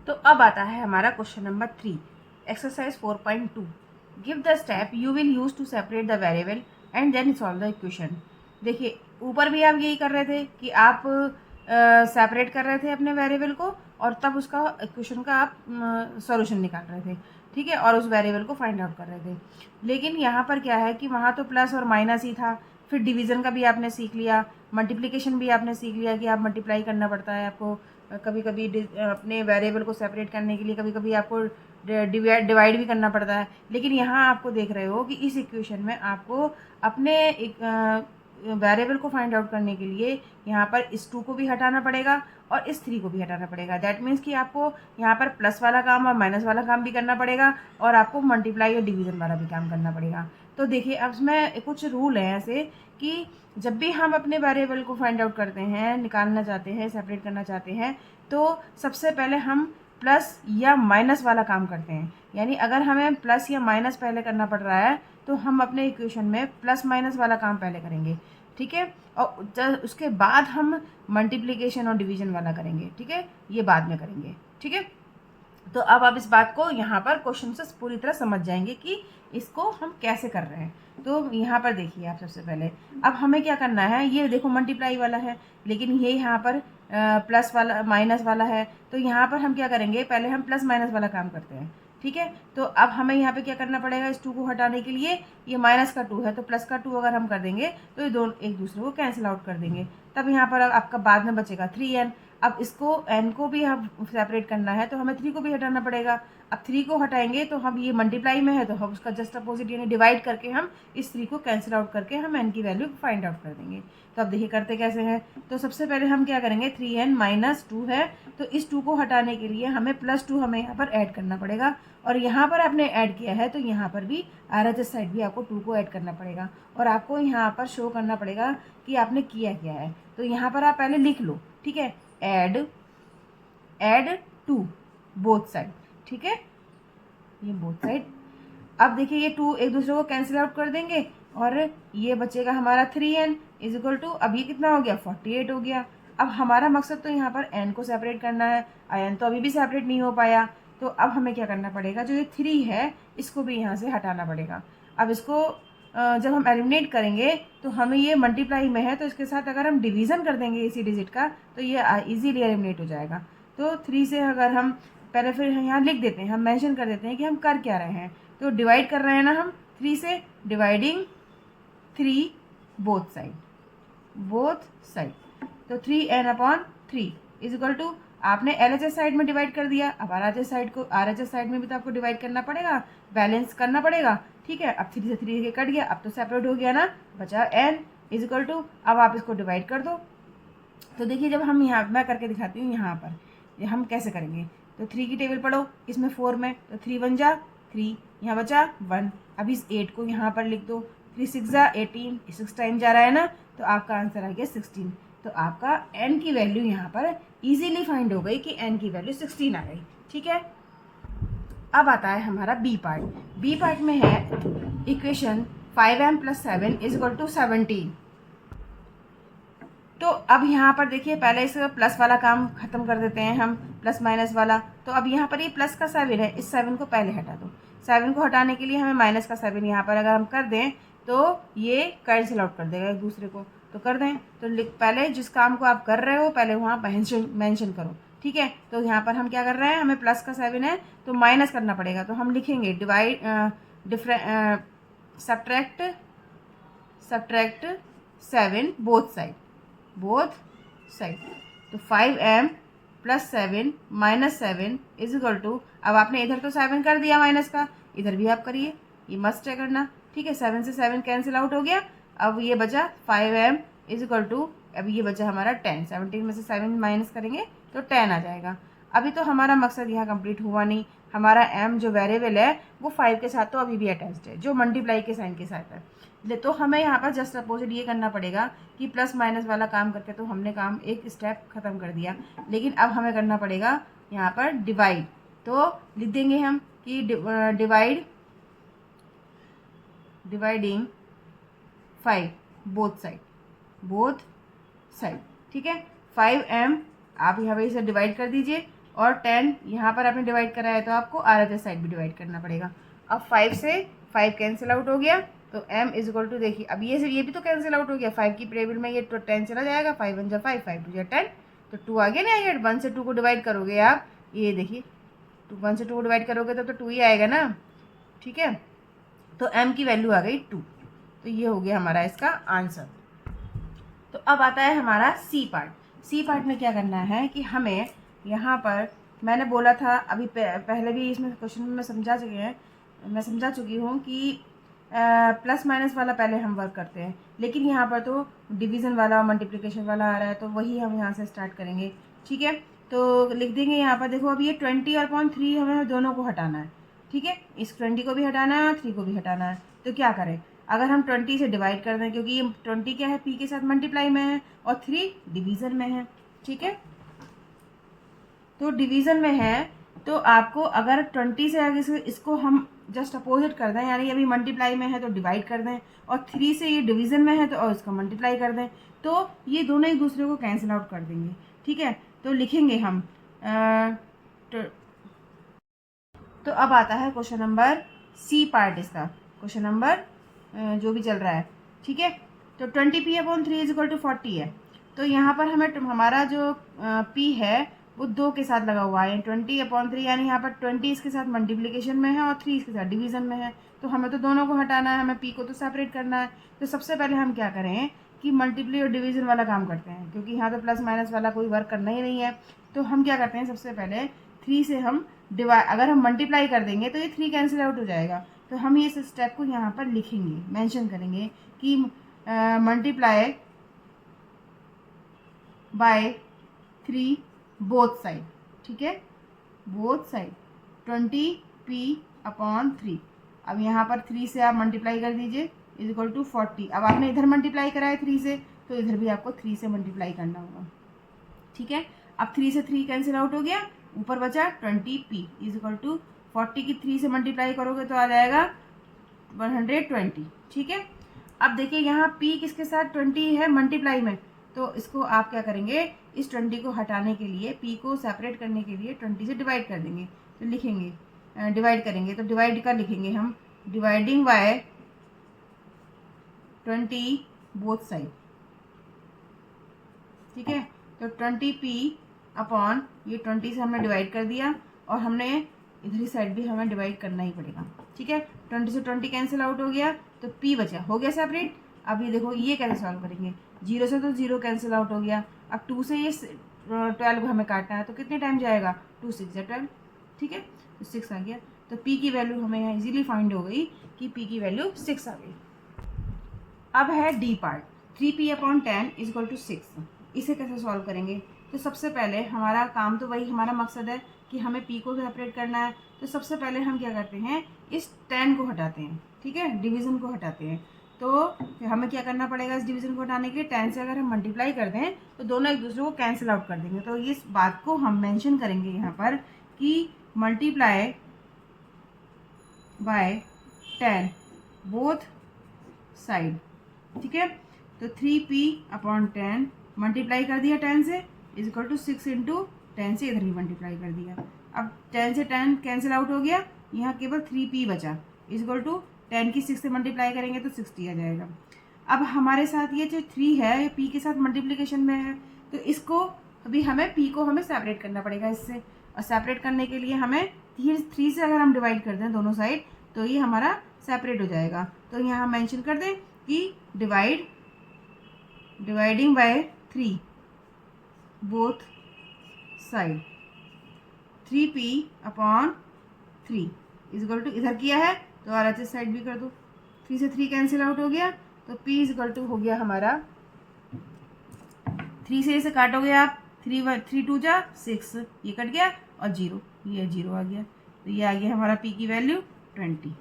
तो अब आता है हमारा question number 3, exercise 4.2। Give the step you will use to separate the variable and then solve the equation. देखिए ऊपर भी आप यही कर रहे थे कि आप सेपरेट कर रहे थे अपने वेरिएबल को और तब उसका इक्वेशन का आप सॉल्यूशन निकाल रहे थे, ठीक है, और उस वेरिएबल को फाइंड आउट कर रहे थे। लेकिन यहाँ पर क्या है कि वहाँ तो प्लस और माइनस ही था, फिर डिवीज़न का भी आपने सीख लिया, मल्टीप्लिकेशन भी आपने सीख लिया कि आप मल्टीप्लाई करना पड़ता है आपको, कभी कभी अपने वेरिएबल को सेपरेट करने के लिए कभी कभी आपको डिवाइड भी करना पड़ता है। लेकिन यहाँ आपको देख रहे हो कि इस इक्वेशन में आपको अपने वेरिएबल को फाइंड आउट करने के लिए यहाँ पर इस 2 को भी हटाना पड़ेगा और इस 3 को भी हटाना पड़ेगा। दैट मीन्स कि आपको यहाँ पर प्लस वाला काम और माइनस वाला काम भी करना पड़ेगा और आपको मल्टीप्लाई और डिवीज़न वाला भी काम करना पड़ेगा। तो देखिए अब इसमें कुछ रूल हैं ऐसे कि जब भी हम अपने वेरिएबल को फाइंड आउट करते हैं, निकालना चाहते हैं, सेपरेट करना चाहते हैं, तो सबसे पहले हम प्लस या माइनस वाला काम करते हैं। यानी अगर हमें प्लस या माइनस पहले करना पड़ रहा है तो हम अपने इक्वेशन में प्लस माइनस वाला काम पहले करेंगे, ठीक है, और उसके बाद हम मल्टीप्लिकेशन और डिवीजन वाला करेंगे, ठीक है, ये बाद में करेंगे, ठीक है। तो अब आप इस बात को यहाँ पर क्वेश्चन से पूरी तरह समझ जाएंगे कि इसको हम कैसे कर रहे हैं। तो यहाँ पर देखिए आप सबसे पहले अब हमें क्या करना है, ये देखो मल्टीप्लाई वाला है लेकिन ये यहाँ पर प्लस वाला माइनस वाला है। तो यहाँ पर हम क्या करेंगे, पहले हम प्लस माइनस वाला काम करते हैं, ठीक है। तो अब हमें यहाँ पे क्या करना पड़ेगा, इस 2 को हटाने के लिए, ये माइनस का 2 है तो प्लस का 2 अगर हम कर देंगे तो ये दोनों एक दूसरे को कैंसिल आउट कर देंगे। तब यहाँ पर अब आपका बाद में बचेगा 3n। अब इसको n को भी हम सेपरेट करना है तो हमें 3 को भी हटाना पड़ेगा। अब 3 को हटाएंगे तो हम ये मल्टीप्लाई में है तो हम उसका जस्ट अपोजिट यानी डिवाइड करके हम इस 3 को कैंसिल आउट करके हम n की वैल्यू फाइंड आउट कर देंगे। तो अब देखिए करते कैसे हैं। तो सबसे पहले हम क्या करेंगे, 3n माइनस 2 है तो इस 2 को हटाने के लिए हमें प्लस 2 हमें यहाँ पर ऐड करना पड़ेगा और यहाँ पर आपने ऐड किया है तो यहाँ पर भी RHS साइड भी आपको 2 को ऐड करना पड़ेगा और आपको यहाँ पर शो करना पड़ेगा कि आपने किया क्या है। तो यहाँ पर आप पहले लिख लो, ठीक है, एड टू बोथ साइड, ठीक है, ये बोथ साइड। अब देखिए ये 2 एक दूसरे को कैंसिल आउट कर देंगे और ये बचेगा हमारा 3n इज इक्वल टू, अब ये कितना हो गया 48 हो गया। अब हमारा मकसद तो यहाँ पर n को सेपरेट करना है, n तो अभी भी सेपरेट नहीं हो पाया। तो अब हमें क्या करना पड़ेगा, जो ये 3 है इसको भी यहाँ से हटाना पड़ेगा। अब इसको जब हम एलिमिनेट करेंगे तो हमें ये मल्टीप्लाई में है तो इसके साथ अगर हम डिवीज़न कर देंगे इसी डिजिट का तो ये इजीली एलिमिनेट हो जाएगा। तो 3 से अगर हम पहले फिर यहाँ लिख देते हैं, हम मेंशन कर देते हैं कि हम कर क्या रहे हैं। तो डिवाइड कर रहे हैं ना हम 3 से, डिवाइडिंग 3 बोथ साइड। तो 3n/3 इज इक्वल टू, आपने LHS साइड में डिवाइड कर दिया, अब RHS साइड में भी तो आपको डिवाइड करना पड़ेगा, बैलेंस करना पड़ेगा, ठीक है। अब 3 से 3 के कट गया, अब तो सेपरेट हो गया ना, बचा n इज इक्वल टू, अब आप इसको डिवाइड कर दो। तो देखिए जब हम यहाँ, मैं करके दिखाती हूँ यहाँ पर हम कैसे करेंगे। तो 3 की टेबल पढ़ो, इसमें 4 में, तो 3 1 जा 3, यहाँ बचा 1। अब इस 8 को यहाँ पर लिख दो, 3 6 जा 18, 6 टाइम जा रहा है ना, तो आपका आंसर आ गया 16। तो आपका n की वैल्यू यहाँ पर इजीली फाइंड हो गई कि n की वैल्यू 16 आ गई, ठीक है। अब आता है हमारा बी पार्ट। बी पार्ट में है equation 5m + 7 is equal to 17। तो अब यहाँ पर देखिए पहले इस प्लस वाला काम खत्म कर देते हैं हम, प्लस माइनस वाला। तो अब यहाँ पर ये प्लस का 7 है, इस 7 को पहले हटा दो। 7 को हटाने के लिए हमें माइनस का 7 यहाँ पर अगर हम कर दें तो ये कैंसिल आउट कर देगा एक दूसरे को। तो कर दें तो पहले जिस काम को आप कर रहे हो पहले वहाँ मेंशन करो, ठीक है। तो यहाँ पर हम क्या कर रहे हैं, हमें प्लस का 7 है तो माइनस करना पड़ेगा। तो हम लिखेंगे सब्ट्रैक्ट 7 बोथ साइड। तो 5m + 7 - 7 इज इक्वल टू, अब आपने इधर तो 7 कर दिया माइनस का, इधर भी आप करिए, ये मस्ट है करना, ठीक है। 7 से 7 कैंसिल आउट हो गया। अब ये बचा 5m इज इक्वल टू, अब ये बचा हमारा 10, 17 में से 7 माइनस करेंगे तो 10 आ जाएगा। अभी तो हमारा मकसद यहाँ कंप्लीट हुआ नहीं, हमारा m जो वेरिएबल है वो 5 के साथ तो अभी भी अटैच्ड है, जो मल्टीप्लाई के साइन के साथ है। तो हमें यहाँ पर जस्ट अपोजिट ये करना पड़ेगा कि प्लस माइनस वाला काम करके तो हमने काम एक स्टेप खत्म कर दिया, लेकिन अब हमें करना पड़ेगा यहाँ पर डिवाइड। तो लिख देंगे हम कि डिवाइडिंग 5 बोथ साइड, ठीक है। 5m आप यहाँ पे इसे डिवाइड कर दीजिए, और 10 यहाँ पर आपने डिवाइड करा है तो आपको RHS साइड भी डिवाइड करना पड़ेगा। अब 5 से 5 कैंसिल आउट हो गया तो m इज इक्वल टू, देखिए अब ये भी तो कैंसिल आउट हो गया, 5 की टेबल में ये 10 चला जाएगा, 5 1 जा 5, 5 2 जा 10, तो 2 आ गया ना। ये 1 से 2 को डिवाइड करोगे आप, ये देखिए 1 से 2 को डिवाइड करोगे तो 2 ही आएगा ना, ठीक है। तो m की वैल्यू आ गई 2। तो ये हो गया हमारा इसका आंसर। तो अब आता है हमारा सी पार्ट। सी पार्ट में क्या करना है कि हमें यहाँ पर, मैंने बोला था अभी पहले भी इसमें क्वेश्चन में मैं समझा चुकी हूँ कि प्लस माइनस वाला पहले हम वर्क करते हैं, लेकिन यहाँ पर तो डिवीज़न वाला और मल्टीप्लिकेशन वाला आ रहा है, तो वही हम यहाँ से स्टार्ट करेंगे, ठीक है। तो लिख देंगे यहाँ पर, देखो अब ये 20/3 हमें दोनों को हटाना है, ठीक है। इस 20 को भी हटाना है, 3 को भी हटाना है। तो क्या करें, अगर हम 20 से डिवाइड कर दें, क्योंकि ये 20 क्या है, p के साथ मल्टीप्लाई में है और 3 डिवीज़न में है, ठीक है। तो डिवीज़न में है तो आपको अगर 20 से अगर इसको हम जस्ट अपोजिट कर दें, यानी अभी मल्टीप्लाई में है तो डिवाइड कर दें, और 3 से ये डिवीज़न में है तो और इसका मल्टीप्लाई कर दें, तो ये दोनों एक दूसरे को कैंसिल आउट कर देंगे, ठीक है। तो लिखेंगे हम तो अब आता है क्वेश्चन नंबर सी पार्ट इसका, क्वेश्चन नंबर जो भी चल रहा है, ठीक है। तो 20p/3 इज इक्वल टू 40 है। तो यहाँ पर हमें हमारा जो p है वो 2 के साथ लगा हुआ है, 20/3 यानी यहाँ पर 20 इसके साथ मल्टीप्लिकेशन में है और 3 इसके साथ डिवीज़न में है। तो हमें तो दोनों को हटाना है, हमें p को तो सेपरेट करना है। तो सबसे पहले हम क्या करें कि मल्टीप्ली और डिवीज़न वाला काम करते हैं, क्योंकि यहाँ तो प्लस माइनस वाला कोई वर्क करना ही नहीं है। तो हम क्या करते हैं, सबसे पहले 3 से हम अगर हम मल्टीप्लाई कर देंगे तो ये 3 कैंसिल आउट हो जाएगा। तो हम ये स्टेप को यहाँ पर लिखेंगे, मेंशन करेंगे कि मल्टीप्लाई बाय 3 बोथ साइड, ठीक है, बोथ साइड 20p/3। अब यहाँ पर 3 से आप मल्टीप्लाई कर दीजिए इज इक्वल टू 40। अब आपने इधर मल्टीप्लाई करा है 3 से, तो इधर भी आपको 3 से मल्टीप्लाई करना होगा, ठीक है। अब 3 से 3 कैंसिल आउट हो गया, ऊपर बचा 20p इज इक्वल टू 40 की 3 से मल्टीप्लाई करोगे तो आ जाएगा 120, ठीक है। अब देखिए यहाँ p किसके साथ 20 है मल्टीप्लाई में, तो इसको आप क्या करेंगे, इस 20 को हटाने के लिए, p को सेपरेट करने के लिए 20 से डिवाइड कर देंगे। तो लिखेंगे डिवाइड करेंगे, तो डिवाइड का लिखेंगे हम डिवाइडिंग बाय 20 बोथ साइड, ठीक है। तो 20p/ ये 20 से हमने डिवाइड कर दिया और हमने इधर ही साइड भी हमें डिवाइड करना ही पड़ेगा, ठीक है। 20 से 20 कैंसिल आउट हो गया तो p बचा, हो गया सेपरेट। अब ये देखो ये कैसे सॉल्व करेंगे, 0 से तो 0 कैंसिल आउट हो गया। अब 2 से ये 12 हमें काटना है, तो कितने टाइम जाएगा, 2 6 या 12, ठीक है। तो 6 आ गया। तो p की वैल्यू हमें यहाँ इजीली फाइंड हो गई कि p की वैल्यू 6 आ गई। अब है D part, 3p/10 is equal to 6। इसे कैसे सॉल्व करेंगे, तो सबसे पहले हमारा काम तो वही, हमारा मकसद है कि हमें p को सेपरेट करना है। तो सबसे पहले हम क्या करते हैं, इस 10 को हटाते हैं, ठीक है, डिवीज़न को हटाते हैं। तो हमें क्या करना पड़ेगा, इस डिवीज़न को हटाने के लिए 10 से अगर हम मल्टीप्लाई कर दें तो दोनों एक दूसरे को कैंसिल आउट कर देंगे। तो इस बात को हम मेंशन करेंगे यहाँ पर कि मल्टीप्लाई बाय 10 बोथ साइड, ठीक है। तो 3p/10 मल्टीप्लाई कर दिया 10 से इज इक्वल टू 6 इंटू 10 से इधर ही मल्टीप्लाई कर दिया। अब 10 से 10 कैंसिल आउट हो गया, यहाँ केवल 3p बचा इज इक्वल टू 10 की 6 से मल्टीप्लाई करेंगे तो 60 आ जाएगा। अब हमारे साथ ये जो 3 है ये p के साथ मल्टीप्लिकेशन में है, तो इसको अभी हमें p को हमें सेपरेट करना पड़ेगा इससे, और सेपरेट करने के लिए हमें 3 से अगर हम डिवाइड कर दें दोनों साइड तो ये हमारा सेपरेट हो जाएगा। तो यहाँ मेंशन कर दें कि dividing by 3 both side 3p/3 is equal to, इधर किया है तो RHS साइड भी कर दो, 3 से 3 कैंसिल आउट हो गया तो p इज इक्वल टू हो गया हमारा 3 से इसे काटोगे आप, 3 2 जा 6, ये कट गया और 0, ये 0 आ गया। तो ये आ गया हमारा p की वैल्यू 20।